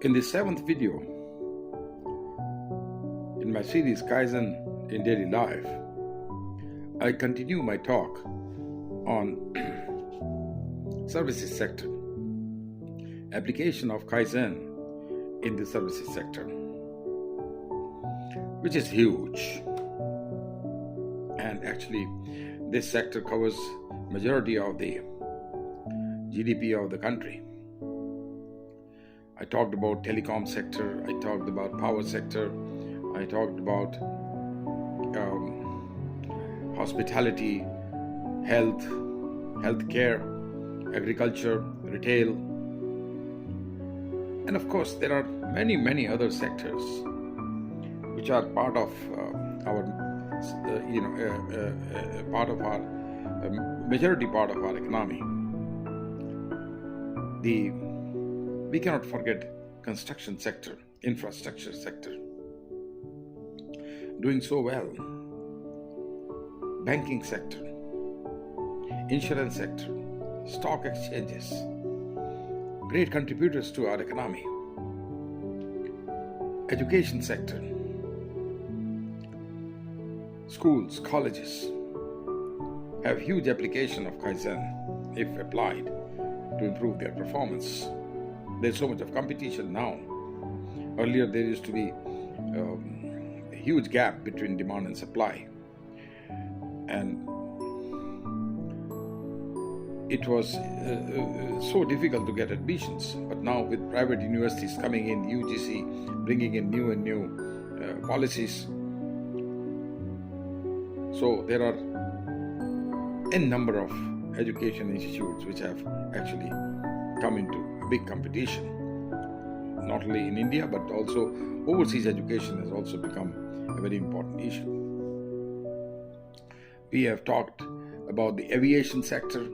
In the seventh video in my series Kaizen in Daily Life, I continue my talk on services sector, application of Kaizen in the services sector, which is huge. And actually, this sector covers majority of the GDP of the country. I talked about telecom sector, I talked about power sector, I talked about hospitality, health, healthcare, agriculture, retail, and of course there are many other sectors which are part of majority part of our economy. We cannot forget construction sector, infrastructure sector, doing so well. Banking sector, insurance sector, stock exchanges, great contributors to our economy. Education sector, schools, colleges have huge application of Kaizen if applied to improve their performance. There's so much of competition now. Earlier there used to be a huge gap between demand and supply, and it was so difficult to get admissions. But now with private universities coming in, UGC bringing in new and new policies, so there are n number of education institutes which have actually come into big competition. Not only in India, but also overseas education has also become a very important issue. We have talked about the aviation sector,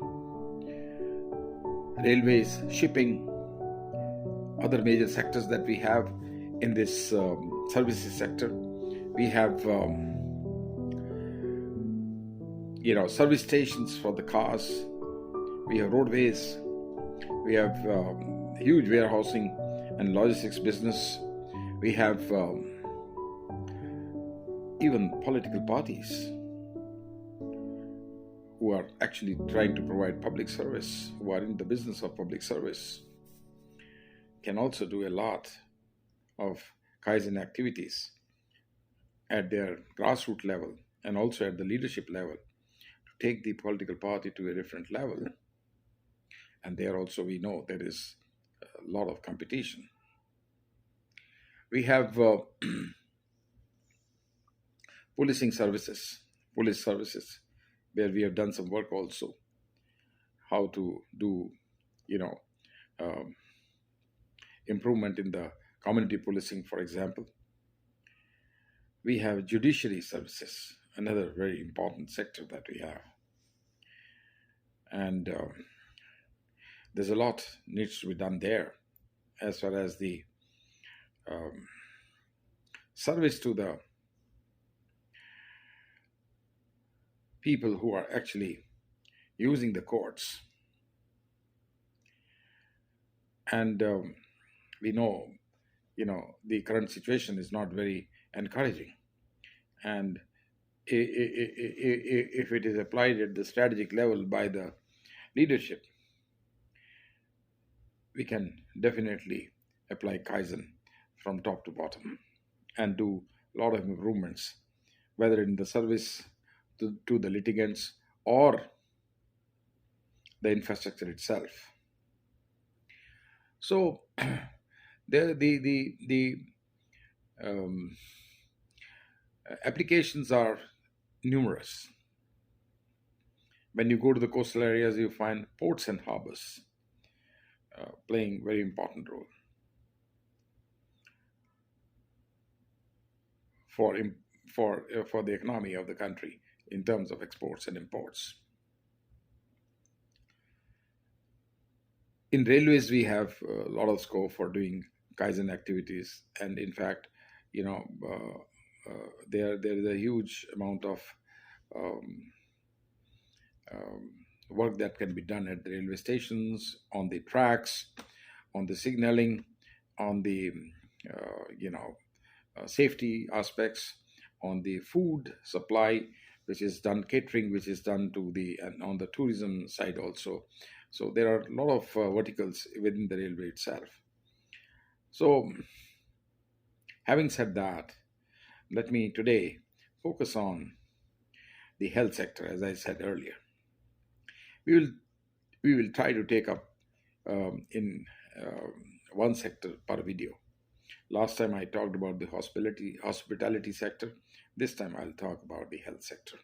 railways, shipping, other major sectors that we have in this services sector. We have service stations for the cars. We have roadways. We have huge warehousing and logistics business. We have even political parties who are actually trying to provide public service, who are in the business of public service, can also do a lot of Kaizen activities at their grassroots level and also at the leadership level to take the political party to a different level. And there also we know there is a lot of competition. We have police services, where we have done some work also, how to do, improvement in the community policing, for example. We have judiciary services, another very important sector that we have. And there's a lot needs to be done there as far as the service to the people who are actually using the courts. And we know, the current situation is not very encouraging. And if it is applied at the strategic level by the leadership, we can definitely apply Kaizen from top to bottom and do a lot of improvements, whether in the service to the litigants or the infrastructure itself. So the applications are numerous. When you go to the coastal areas, you find ports and harbors playing very important role for the economy of the country in terms of exports and imports. In railways, we have a lot of scope for doing Kaizen activities, and in fact, there is a huge amount of work that can be done at the railway stations, on the tracks, on the signaling, on the safety aspects, on the food supply, which is done catering, which is done to the and on the tourism side also. So there are a lot of verticals within the railway itself. So having said that, let me today focus on the health sector. As I said earlier, we will we will try to take up in one sector per video. Last time I talked about the hospitality sector. This time I'll talk about the health sector.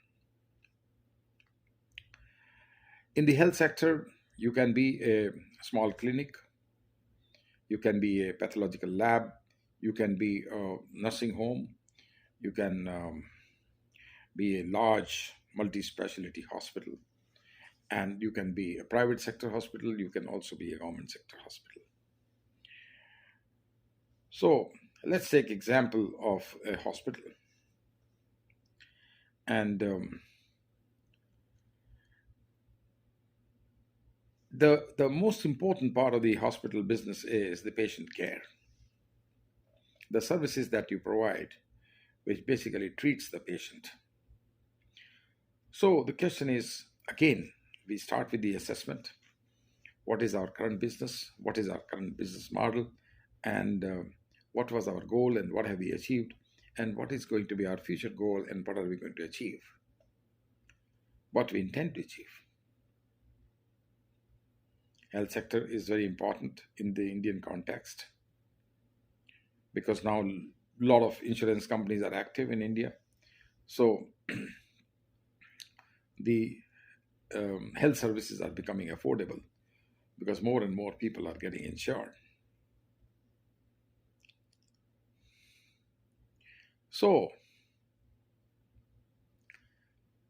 In the health sector, you can be a small clinic, you can be a pathological lab, you can be a nursing home, you can be a large multi-specialty hospital, and you can be a private sector hospital, you can also be a government sector hospital. So let's take example of a hospital. And the most important part of the hospital business is the patient care, the services that you provide, which basically treats the patient. So the question is, again, we start with the assessment. What is our current business? What is our current business model? And what was our goal and what have we achieved? And what is going to be our future goal and what are we going to achieve? What we intend to achieve. Health sector is very important in the Indian context because now a lot of insurance companies are active in India. So the health services are becoming affordable because more and more people are getting insured. So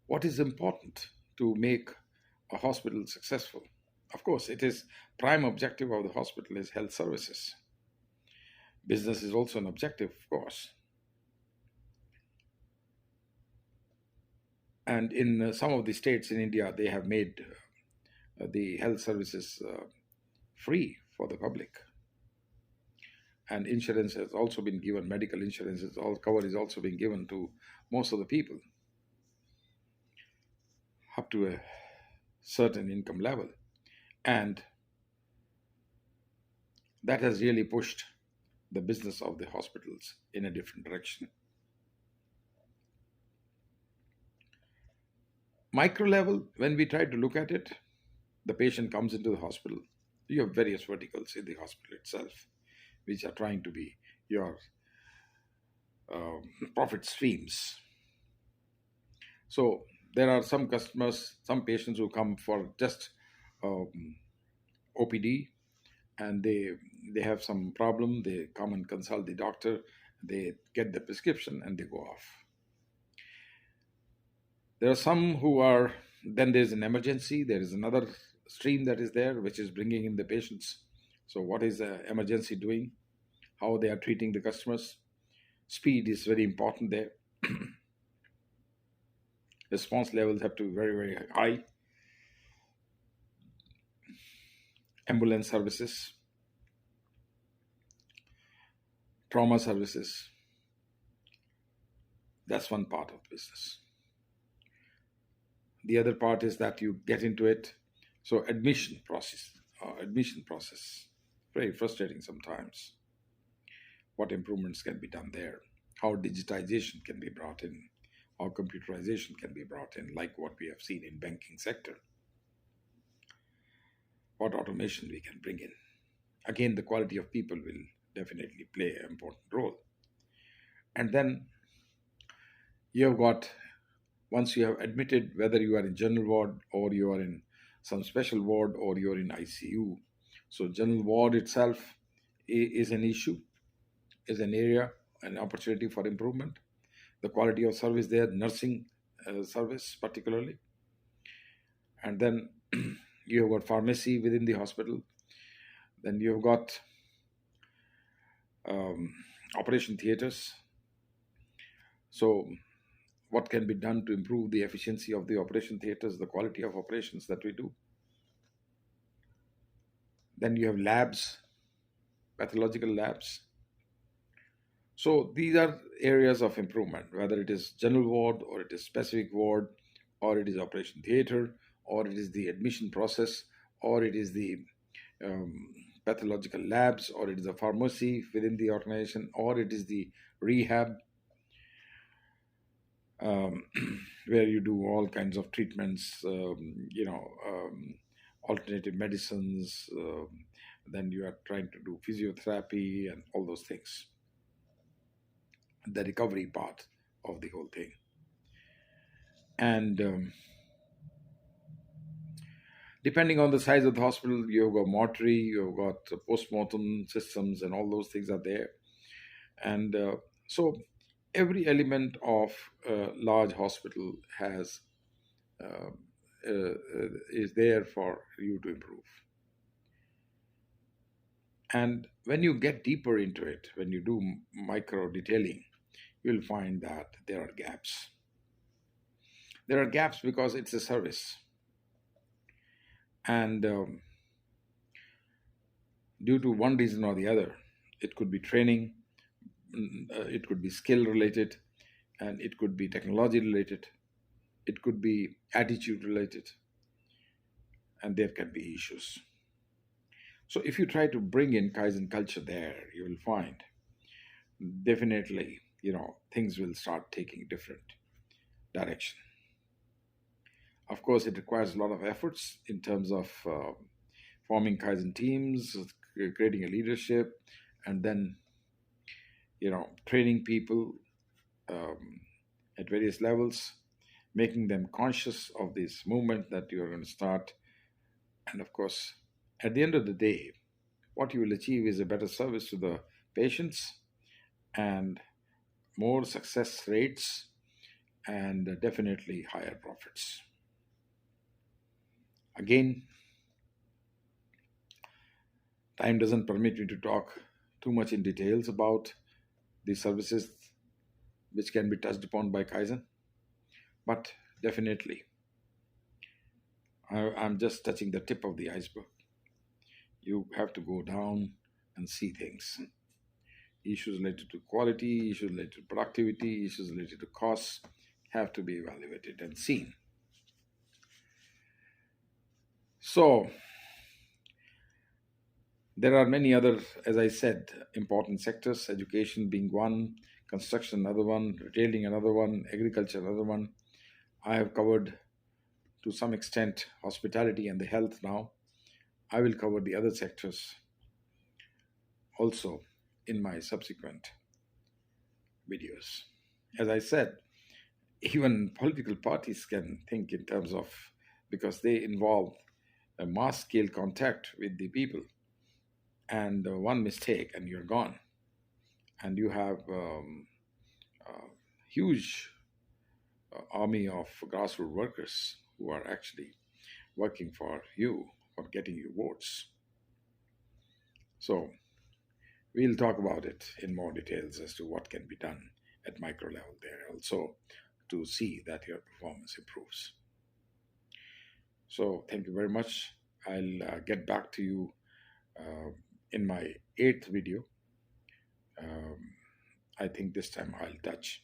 what is important to make a hospital successful? Of course, it is prime objective of the hospital is health services. Business is also an objective, of course. And in some of the states in India, they have made the health services free for the public. And insurance has also been given, medical insurance is all cover is also being given to most of the people up to a certain income level. And that has really pushed the business of the hospitals in a different direction. Micro level, when we try to look at it, the patient comes into the hospital. You have various verticals in the hospital itself, which are trying to be your profit streams. So there are some customers, some patients who come for just OPD, and they have some problem. They come and consult the doctor. They get the prescription and they go off. There are some who are, then there's an emergency. There is another stream that is there, which is bringing in the patients. So what is the emergency doing? How they are treating the customers? Speed is very important there. Response levels have to be very, very high. Ambulance services, trauma services. That's one part of business. The other part is that you get into it. So admission process, very frustrating sometimes. What improvements can be done there? How digitization can be brought in? How computerization can be brought in, like what we have seen in banking sector? What automation we can bring in? Again, the quality of people will definitely play an important role. And then you have got, once you have admitted, whether you are in general ward or you are in some special ward or you're in ICU. So general ward itself is an issue, is an area, an opportunity for improvement. The quality of service there, nursing service particularly. And then you have got pharmacy within the hospital. Then you have got operation theaters. So what can be done to improve the efficiency of the operation theaters, the quality of operations that we do? Then you have labs, pathological labs. So these are areas of improvement, whether it is general ward or it is specific ward or it is operation theater or it is the admission process or it is the um, pathological labs or it is a pharmacy within the organization or it is the rehab, um, where you do all kinds of treatments, alternative medicines. Then you are trying to do physiotherapy and all those things, the recovery part of the whole thing. And depending on the size of the hospital, you've got mortuary, you've got post-mortem systems, and all those things are there. And so every element of a large hospital has uh, is there for you to improve. And when you get deeper into it, when you do micro detailing, you'll find that there are gaps. There are gaps because it's a service. And due to one reason or the other, it could be training, it could be skill related, and it could be technology related, it could be attitude related, and there can be issues. So if you try to bring in Kaizen culture there, you will find definitely, things will start taking different direction. Of course, it requires a lot of efforts in terms of forming Kaizen teams, creating a leadership, and then, training people um, at various levels, making them conscious of this movement that you're going to start. And of course, at the end of the day, what you will achieve is a better service to the patients and more success rates and definitely higher profits. Again, time doesn't permit me to talk too much in details about the services which can be touched upon by Kaizen, but definitely I'm just touching the tip of the iceberg. You have to go down and see things. Issues related to quality, issues related to productivity, issues related to costs have to be evaluated and seen. So, there are many other, as I said, important sectors, education being one, construction another one, retailing another one, agriculture another one. I have covered to some extent hospitality and the health now. I will cover the other sectors also in my subsequent videos. As I said, even political parties can think in terms of, because they involve a mass scale contact with the people, and one mistake and you're gone. And you have a huge army of grassroots workers who are actually working for you, for getting you votes. So we'll talk about it in more details as to what can be done at micro level there also to see that your performance improves. So thank you very much. I'll get back to you uh, in my 8th video. Um, I think this time I'll touch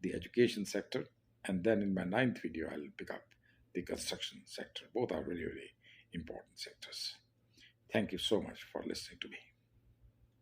the education sector, and then in my 9th video I'll pick up the construction sector. Both are really, really important sectors. Thank you so much for listening to me.